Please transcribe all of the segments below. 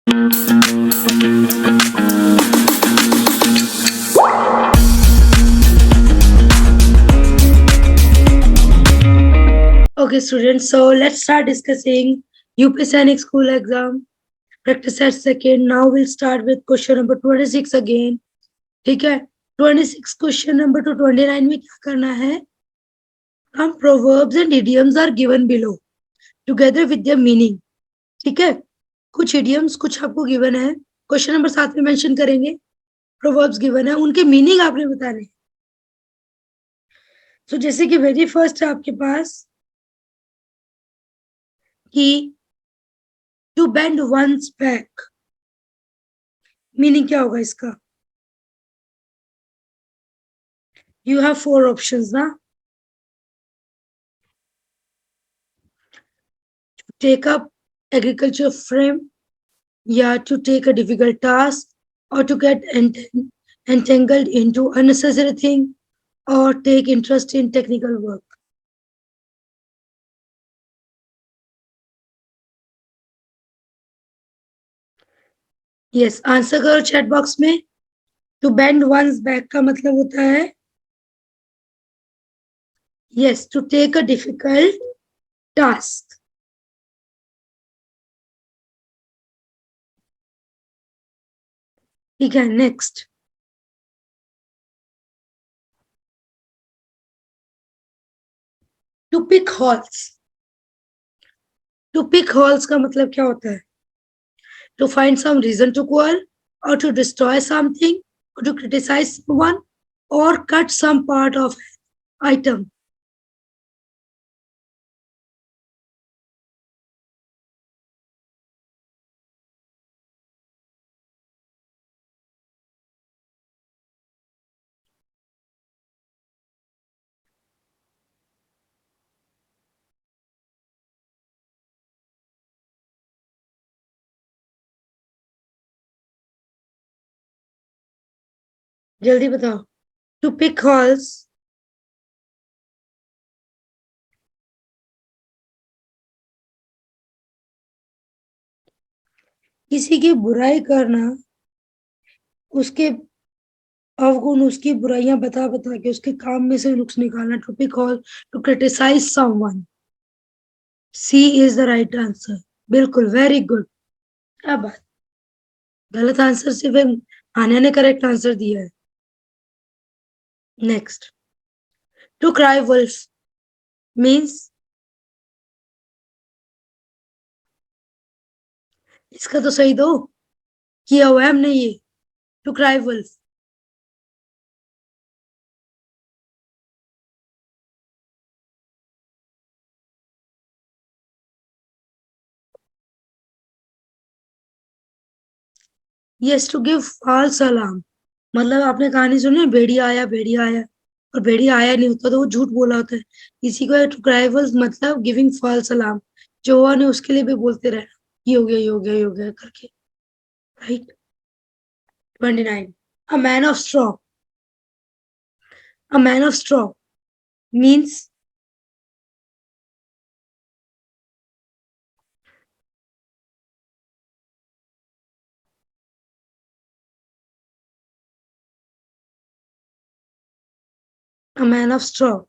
Okay, students, so let's start discussing UP Sainik school exam. Practice set second. Now we'll start with question number 26 again. ठीक है, 26 question number two 29 में क्या करना है? हम proverbs and idioms are given below together with their meaning. ठीक है, कुछ idioms कुछ आपको given है, क्वेश्चन नंबर 7 में मेंशन करेंगे, proverbs given है, उनके मीनिंग आपने बताने. तो जैसे कि वेरी फर्स्ट है आपके पास कि to bend one's back, meaning क्या होगा इसका? You have 4 options ना. To take up agriculture frame, या to take a difficult task, or to get entangled into unnecessary thing, or take interest in technical work. Yes, answer करो chat box में. To bend one's back का मतलब होता है yes, to take a difficult task. ठीक है, next. To pick holes. To pick holes का मतलब क्या होता है? To find some reason to quarrel, or to destroy something, or to criticize someone, or cut some part of item. जल्दी बताओ. To pick holes. किसी की बुराई करना, उसके अवगुण, उसकी बुराइयां बता बता के उसके काम में से नुक्स निकालना. To pick hole, to criticise someone. C is the right answer. बिल्कुल, वेरी गुड. क्या बात. गलत आंसर सिर्फ आने ने करेक्ट आंसर दिया है. Next. To cry wolf means, इसका तो सही दो, किया हुआ है हमने ये. To cry wolf. Yes, to give false alarm. मतलब आपने कहानी सुनी है, भेड़िया आया भेड़िया आया, और भेड़िया आया नहीं होता तो वो झूठ बोला होता है. इसी को टू क्राई वुल्फ मतलब गिविंग फॉल्स अलार्म. जो हुआ नहीं उसके लिए भी बोलते रहना, ये हो गया ये हो गया ये हो गया करके. Right. 29. A man of straw. A man of straw means, a man of straw.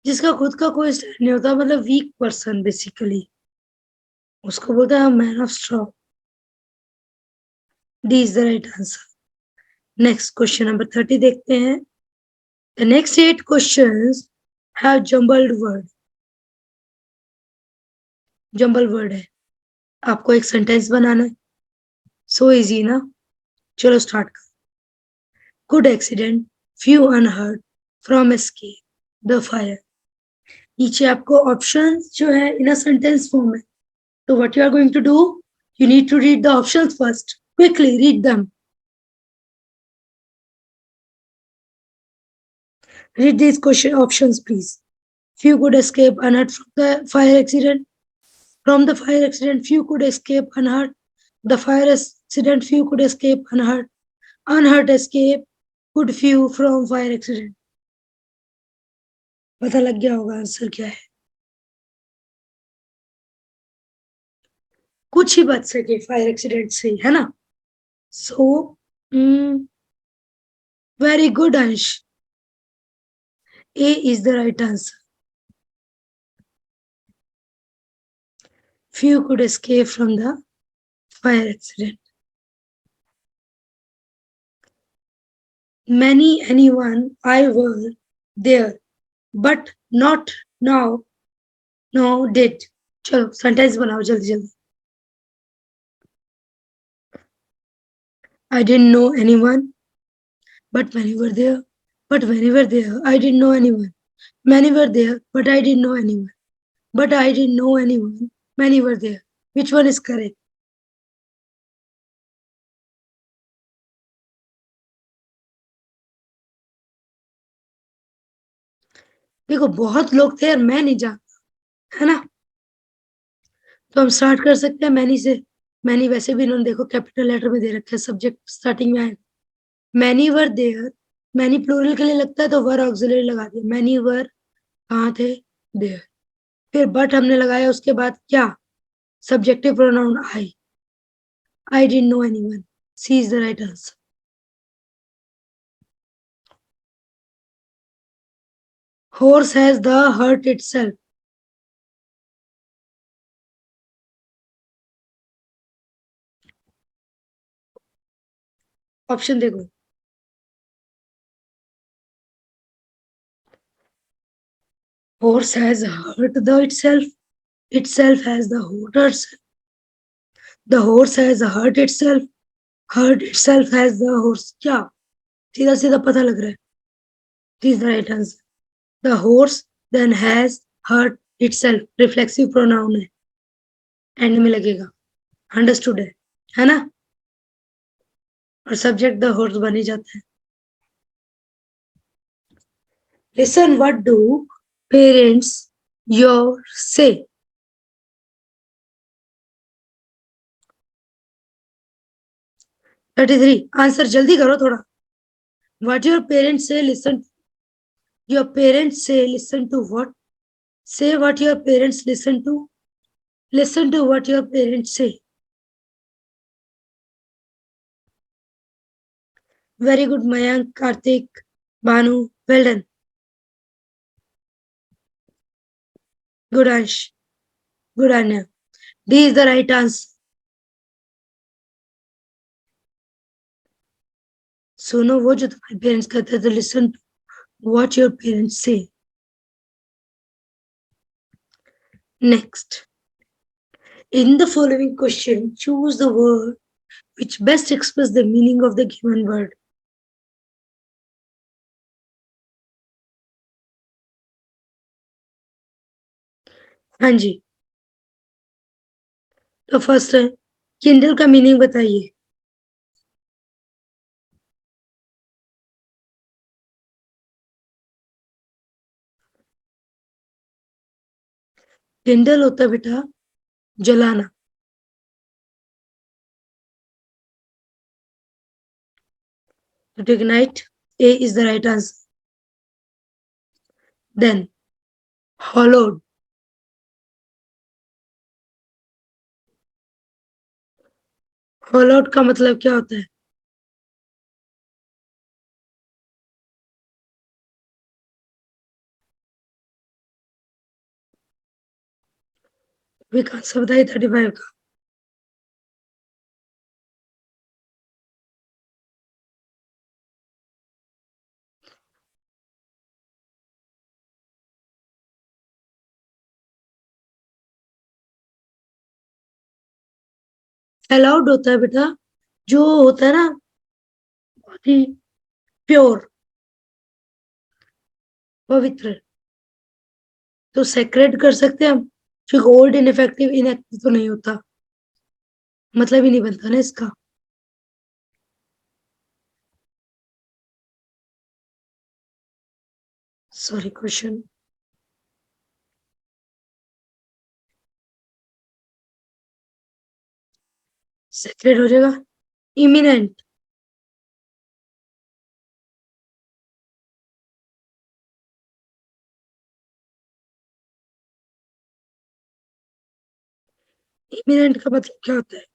जिसका खुद का कोई स्टैंड नहीं होता, मतलब वीक पर्सन बेसिकली, उसको बोलते हैं man of straw. D is the right answer. Next question number 30 देखते हैं. The next 8 questions have jumbled word. Jumble word है, आपको एक सेंटेंस बनाना है. सो इजी ना. चलो स्टार्ट कर. Good accident, few unhurt from escape the fire. नीचे आपको ऑप्शन जो है इन अ सेंटेंस फॉर्म है. तो what you are going to do, you need to read the options first. Quickly read them. Read these question options, please. few could escape unhurt from the fire accident. From the fire accident, few could escape unhurt. The fire accident, few could escape unhurt. Unhurt escape, could few from fire accident. पता लग गया होगा answer क्या है. कुछ ही बच सके fire accident से, है ना. सो वेरी गुड अंश. A is the right answer. Few could escape from the fire accident. Many, anyone, I were there, but not now. No, did. चलो सेंटेंस बनाओ जल्दी जल्दी. I didn't know anyone, but many were there. But many were there, I didn't know anyone. Many were there, but I didn't know anyone. But I didn't know anyone. Many were there. Which one is correct? देखो बहुत लोग थे और मैं नहीं जानता, है ना. तो हम स्टार्ट कर सकते हैं मैनी से. मैनी वैसे भी इन्होंने देखो कैपिटल लेटर में दे रखा है, सब्जेक्ट स्टार्टिंग में है. Many were there. Many plural के लिए लगता है तो वर ऑक्सिलरी लगा दिया. मैनी वर कहाँ थे, देयर. फिर बट हमने लगाया, उसके बाद क्या, subjective pronoun I. I didn't know anyone. C is the right answer. Horse has the hurt itself. Option देखो. Horse has hurt the itself. Itself has the hurt itself. The horse has hurt itself. Hurt itself has the horse. क्या सीधा सीधा पता लग रहा है. This is the right answer. The horse then has hurt itself. Reflexive pronoun है, and में लगेगा. अंडरस्टूड है ना. और सब्जेक्ट द हॉर्स बन ही जाता है. Listen what do parents your से. 33. आंसर जल्दी करो थोड़ा. What your parents say, listen. Your parents say, listen to what? Say what your parents listen to. Listen to what your parents say. Very good, Mayank, Karthik, Banu. Well done. Good Ansh. Good Anya. D is the right answer. सुनो वो जो तुम्हारे parents कहते थे, listen to what your parents say. Next. In the following question, choose the word which best express the meaning of the given word. हाँ जी. तो first है Kindle का मीनिंग बताइए. किंडल होता है बेटा जलाना. To ignite, A is the right answer. Then hollowed. होलोड का मतलब क्या होता है. विकास से बताइए 35 का. अलाउड होता है बेटा जो होता है ना बहुत ही प्योर, पवित्र. तो सेक्रेट कर सकते हैं हम. फिर ओल्ड इनफेक्टिव इनएक्टिव तो नहीं होता, मतलब ही नहीं बनता ना इसका. Sorry question. सेक्रेड हो जाएगा। इमिनेंट, इमिनेंट का मतलब क्या होता है?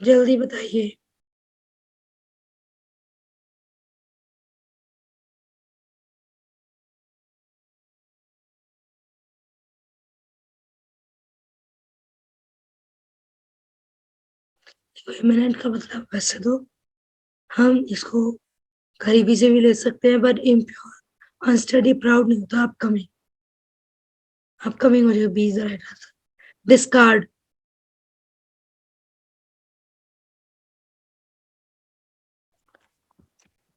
जल्दी बताइए। इमिनेंट का मतलब वैसे तो हम इसको करीबी से भी ले सकते हैं, बट इम्प्योर, अनस्टडी, प्राउड नहीं होता। अपकमिंग, अपकमिंग हो जाएगा, B is the right answer. Discard,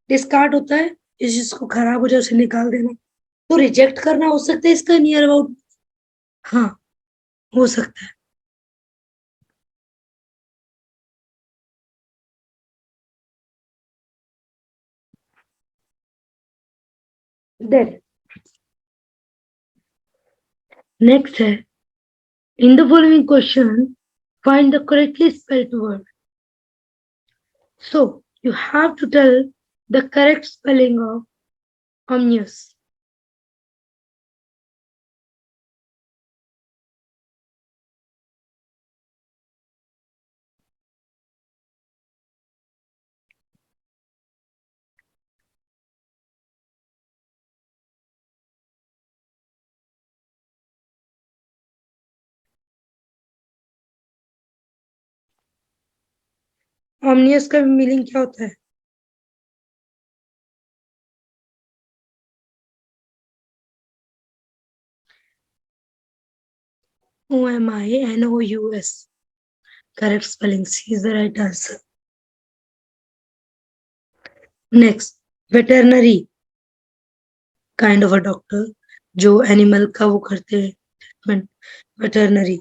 discard होता है इस चीज को खराब हो जाए उसे निकाल देना। तो रिजेक्ट करना हो सकता है इसका नियर अबाउट। हाँ, हो सकता है। देन नेक्स्ट है, in the following question find the correctly spelled word. So you have to tell the correct spelling of omnious. Omnious का मीनिंग क्या होता है? OMINOUS. Correct spelling. C is the right answer. Next, veterinary, kind of a doctor जो animal का वो करते हैं treatment, veterinary.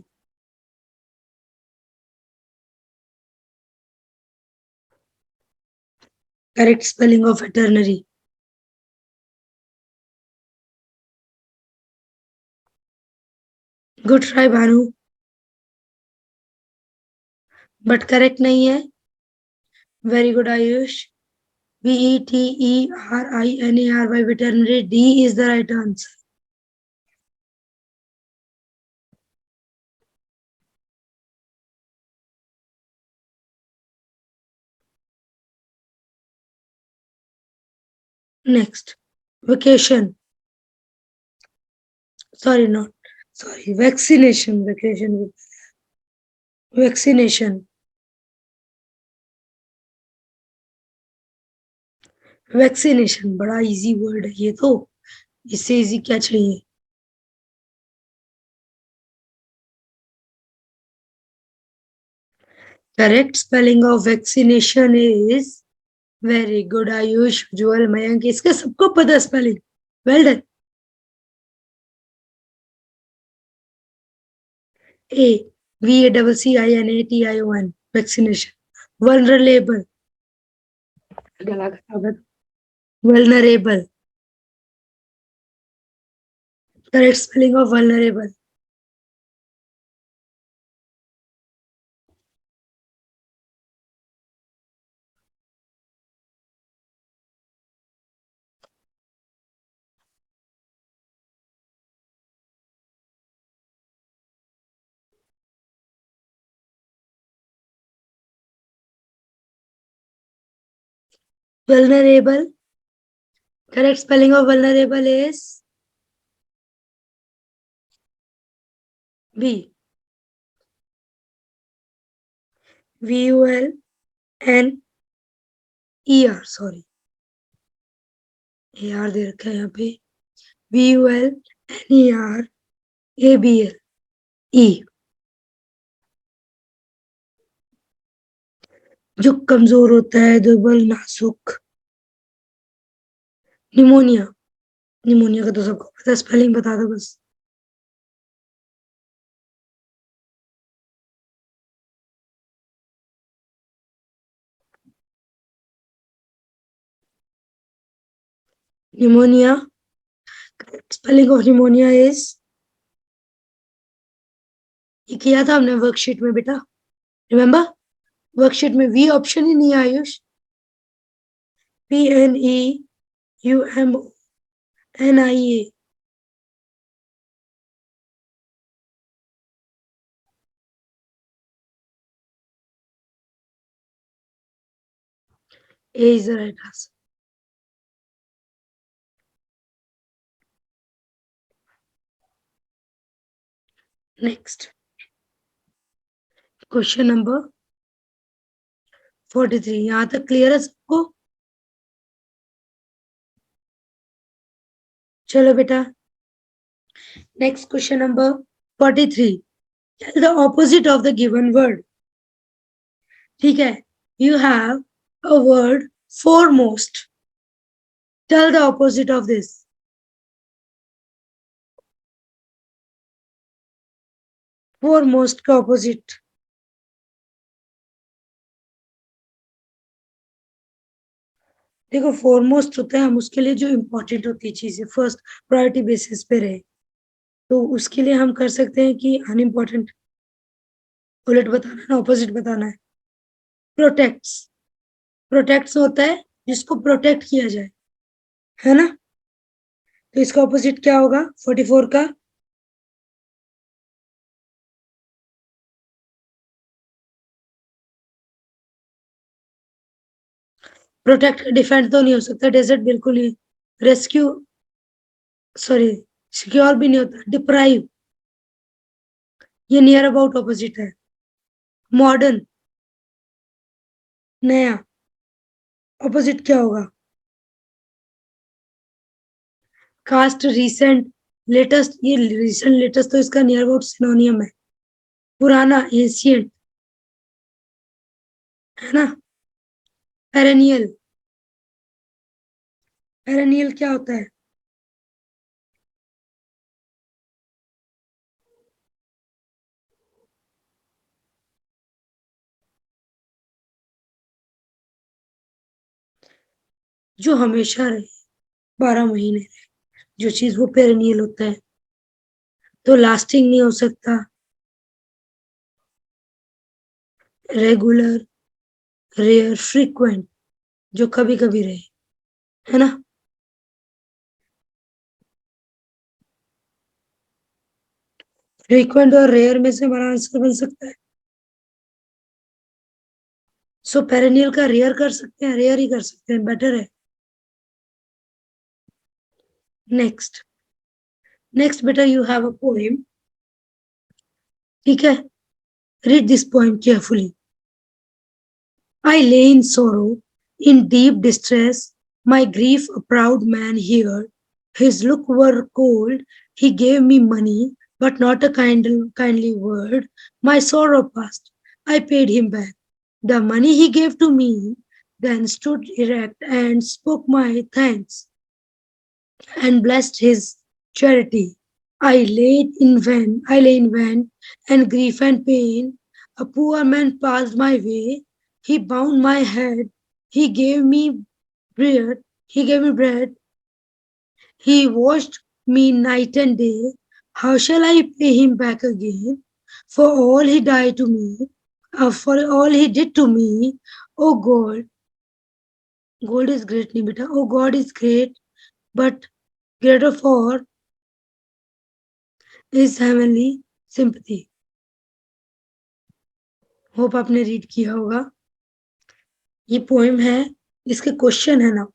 Correct spelling of veterinary. Good try Bhanu, but correct नहीं है। Very good Ayush. VETERINARY, veterinary. D is the right answer. Next, vacation. Sorry, not sorry. Vaccination. Vacation. Vaccination. Vaccination बड़ा easy word है ये तो, इससे इजी क्या चाहिए? Correct spelling of vaccination is, very good Ayush, Ujjwal, Mayank, इसका सबको पता spelling. Well done. A, VACCINATION, vaccination. Vulnerable, गला खराब है। Vulnerable, correct spelling of vulnerable. Vulnerable, correct spelling of vulnerable is V, VULNER, sorry, AR दे रखा है यहाँ पे। VULNERABLE, जो कमजोर होता है, दुर्बल, नाजुक। निमोनिया, निमोनिया का तो सबको पता, स्पेलिंग बता दो बस। pneumonia. Spelling of pneumonia is, ये किया था हमने वर्कशीट में बेटा, रिमेम्बर? वर्कशीट में वी ऑप्शन ही नहीं है Ayush. PNEUMONIA. A is the right answer. Next. Question number 43. यहाँ तक क्लियर है सबको? चलो बेटा. Next question number 43. Tell the opposite of the given word. ठीक है. You have a word foremost. Tell the opposite of this. Foremost का opposite. देखो foremost होता है, हम उसके लिए जो important होती है चीजें फर्स्ट प्रायोरिटी बेसिस पे रहे, तो उसके लिए हम कर सकते हैं कि अनइम्पोर्टेंट उलट बताना है, ऑपोजिट बताना है. प्रोटेक्ट्स. प्रोटेक्ट्स होता है जिसको प्रोटेक्ट किया जाए, है ना? तो इसका ऑपोजिट क्या होगा 44 का? प्रोटेक्ट डिफेंड तो नहीं हो सकता. डेजर्ट बिल्कुल ही. रेस्क्यू, सॉरी, सिक्योर भी नहीं होता. डिप्राइव, ये नियर अबाउट ऑपोजिट है. मॉडर्न, नया, ऑपोजिट क्या होगा? Cast, recent, latest. ये रीसेंट लेटेस्ट तो इसका नियर अबाउट सिनोनियम है. पुराना, एशियंट, है ना? पेरेनियल. पेरेनियल क्या होता है? जो हमेशा रहे, 12 महीने रहे, जो चीज वो पेरेनियल होता है. तो लास्टिंग नहीं हो सकता. रेगुलर, रेयर, फ्रीक्वेंट, जो कभी कभी रहे, है ना? फ्रीक्वेंट और रेयर में से हमारा आंसर बन सकता है. सो पेरेनियल का रेयर कर सकते हैं, रेयर ही कर सकते हैं, बेटर है. नेक्स्ट. नेक्स्ट बेटा, यू हैव अ पोएम. ठीक है. Read this poem carefully. I lay in sorrow, in deep distress, my grief a proud man heard. His look were cold, he gave me money, but not a kindly word. My sorrow passed, I paid him back. The money he gave to me, then stood erect and spoke my thanks and blessed his charity. I lay in vain and grief and pain. A poor man passed my way. He bound my head. He gave me bread. He gave me bread. He washed me night and day. How shall I pay him back again? For all he died to me, for all he did to me. Oh God, God is great, नहीं बेटा. Oh God is great, but greater for his heavenly sympathy. Hope आपने read किया होगा. ये poem है, इसके question है ना.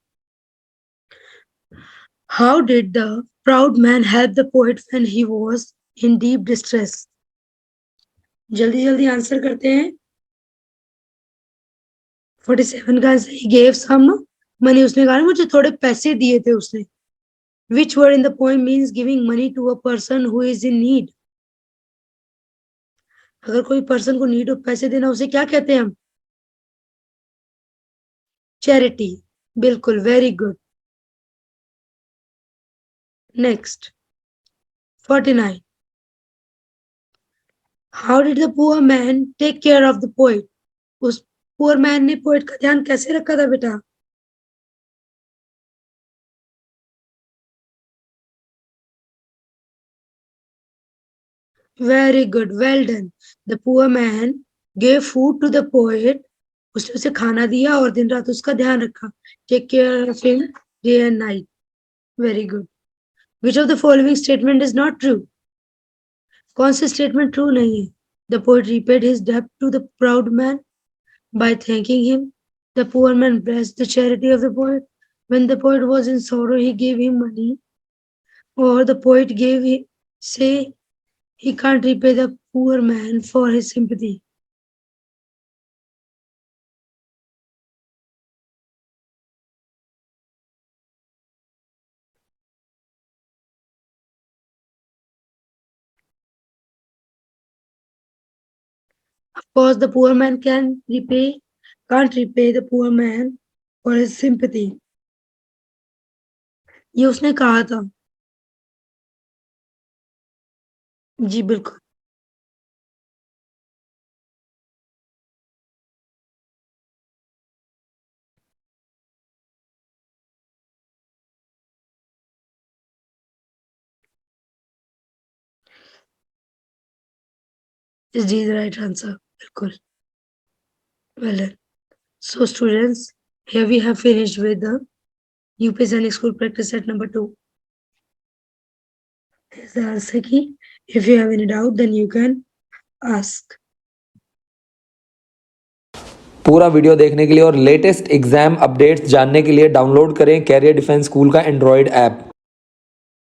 How did the proud man help the poet when he was in deep distress? जल्दी जल्दी आंसर करते हैं. 47 का answer, he gave some money. उसने कहा मुझे थोड़े पैसे दिए थे उसने. Which word in the poem means giving money to a person who is in need? अगर कोई पर्सन को नीड हो पैसे देना, उसे क्या कहते हैं हम? चैरिटी. बिल्कुल, very good. Next. 49. How did the poor man take care of the poet? उस पुअर मैन ने पोएट का ध्यान कैसे रखा था बेटा? Very good, well done. The poor man gave food to the poet. उसने उसे खाना दिया और दिन रात उसका ध्यान रखा. Take care of him day and night. Very good. Which of the following statement is not true? कौन सी statement true नहीं है? The poet repaid his debt to the proud man by thanking him. The poor man blessed the charity of the poet. When the poet was in sorrow, he gave him money. Or the poet gave him, say he can't repay the poor man for his sympathy. Of course, the poor man can't repay the poor man for his sympathy. ये उसने कहा था. जी बिल्कुल. Is D the right answer? बिल्कुल. Well done. So students, here we have finished with the UP Sainik School practice set number 2. Is the answer key? If you have any doubt, then you can ask. पूरा video देखने के लिए और latest exam updates जानने के लिए download करें career defence school का एंड्रॉयड ऐप.